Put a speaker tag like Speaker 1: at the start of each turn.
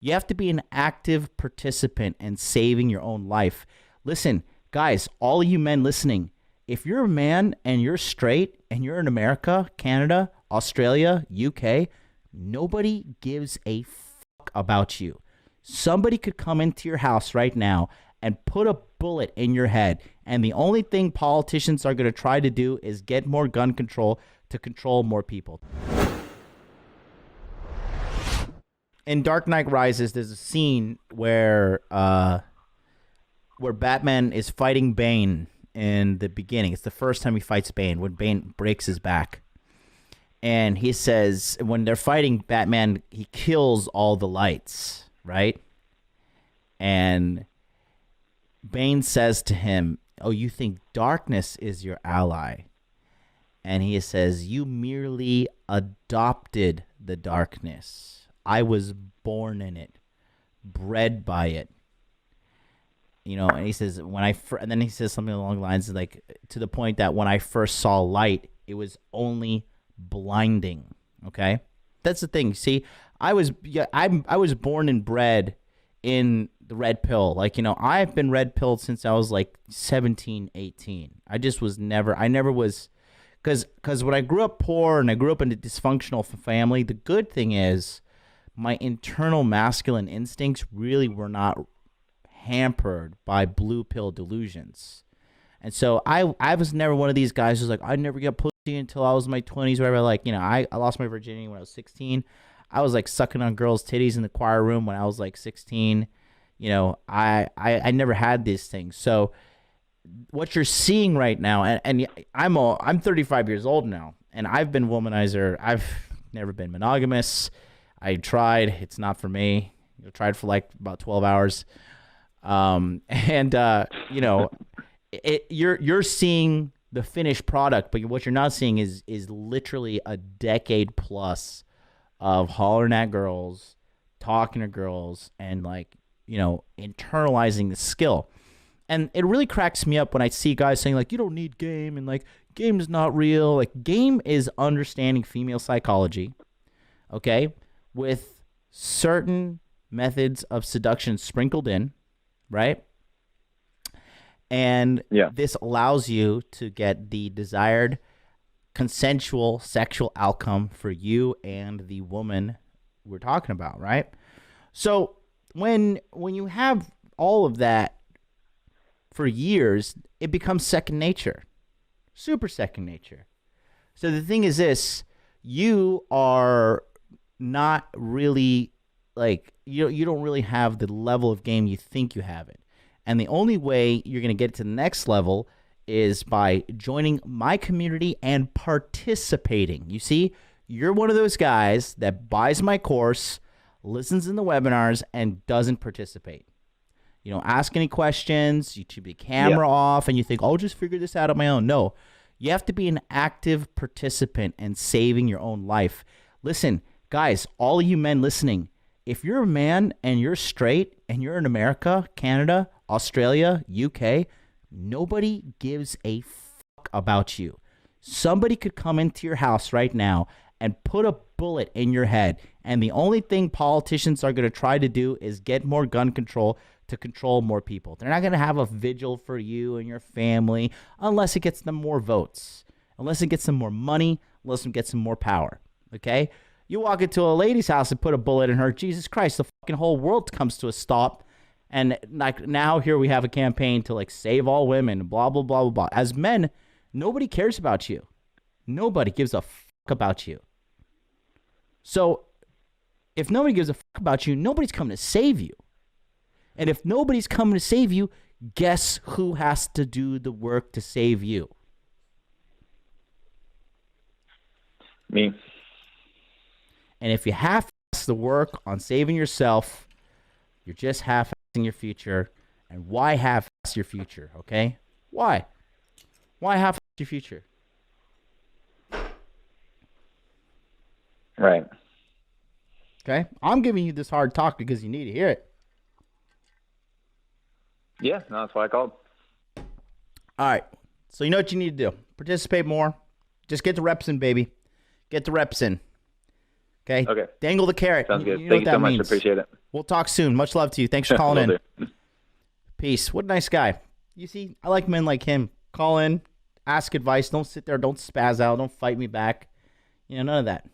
Speaker 1: You have to be an active participant in saving your own life. Listen, guys, all of you men listening, if you're a man and you're straight and you're in America, Canada, Australia, UK, nobody gives a fuck about you. Somebody could come into your house right now and put a bullet in your head, and the only thing politicians are going to try to do is get more gun control to control more people. In Dark Knight Rises, there's a scene where Batman is fighting Bane in the beginning. It's the first time he fights Bane, when Bane breaks his back. And he says, when they're fighting Batman, he kills all the lights, right? And Bane says to him, oh, you think darkness is your ally? And he says, you merely adopted the darkness. I was born in it, bred by it. You know, and he says, and then he says something along the lines of, like, to the point that when I first saw light, it was only blinding. Okay? That's the thing. See, I was born and bred in the red pill. Like, you know, I've been red pilled since I was like 17, 18. I never was, because when I grew up poor and I grew up in a dysfunctional family, the good thing is my internal masculine instincts really were not hampered by blue pill delusions. And so I was never one of these guys who's like, I never get pussy until I was in my 20s, whatever. Like, you know, I lost my virginity when I was 16. I was like sucking on girls' titties in the choir room when I was like 16. You know, I never had these things. So what you're seeing right now, and I'm 35 years old now, and I've been womanizer. I've never been monogamous. I tried. It's not for me. I tried for like about 12 hours. You know, you're seeing the finished product, but what you're not seeing is literally a decade plus of hollering at girls, talking to girls, and, like, you know, internalizing the skill. And it really cracks me up when I see guys saying, like, you don't need game, and, like, game is not real. Like, game is understanding female psychology, okay, with certain methods of seduction sprinkled in, right? And this allows you to get the desired consensual sexual outcome for you and the woman we're talking about, right? So when you have all of that for years, it becomes second nature, super second nature. So the thing is this, you are not really, like, you don't really have the level of game you think you have it. And the only way you're going to get to the next level is by joining my community and participating. You see, you're one of those guys that buys my course, listens in the webinars, and doesn't participate. You don't ask any questions, you keep the camera off, and you think, I'll just figure this out on my own. No, you have to be an active participant in saving your own life. Listen, guys, all of you men listening, if you're a man and you're straight and you're in America, Canada, Australia, UK, nobody gives a fuck about you. Somebody could come into your house right now and put a bullet in your head, and the only thing politicians are going to try to do is get more gun control to control more people. They're not going to have a vigil for you and your family unless it gets them more votes, unless it gets them more money, unless it gets them more power, okay? You walk into a lady's house and put a bullet in her, Jesus Christ, the fucking whole world comes to a stop. And, like, now here we have a campaign to, like, save all women, blah, blah, blah, blah, blah. As men, nobody cares about you. Nobody gives a fuck about you. So if nobody gives a fuck about you, nobody's coming to save you. And if nobody's coming to save you, guess who has to do the work to save you?
Speaker 2: Me.
Speaker 1: And if you half-ass the work on saving yourself, you're just half-assing your future. And why half-ass your future, okay? Why? Why half-ass your future?
Speaker 2: Right.
Speaker 1: Okay? I'm giving you this hard talk because you need to hear it.
Speaker 2: Yeah, no, that's why I called.
Speaker 1: All right. So you know what you need to do. Participate more. Just get the reps in, baby. Get the reps in. Okay?
Speaker 2: Okay.
Speaker 1: Dangle the carrot.
Speaker 2: Sounds good.
Speaker 1: You know
Speaker 2: Thank
Speaker 1: what
Speaker 2: you so
Speaker 1: that
Speaker 2: much.
Speaker 1: means.
Speaker 2: Appreciate it.
Speaker 1: We'll talk soon. Much love to you. Thanks for calling
Speaker 2: Will
Speaker 1: in.
Speaker 2: do.
Speaker 1: Peace. What a nice guy. You see, I like men like him. Call in, ask advice. Don't sit there. Don't spaz out. Don't fight me back. None of that.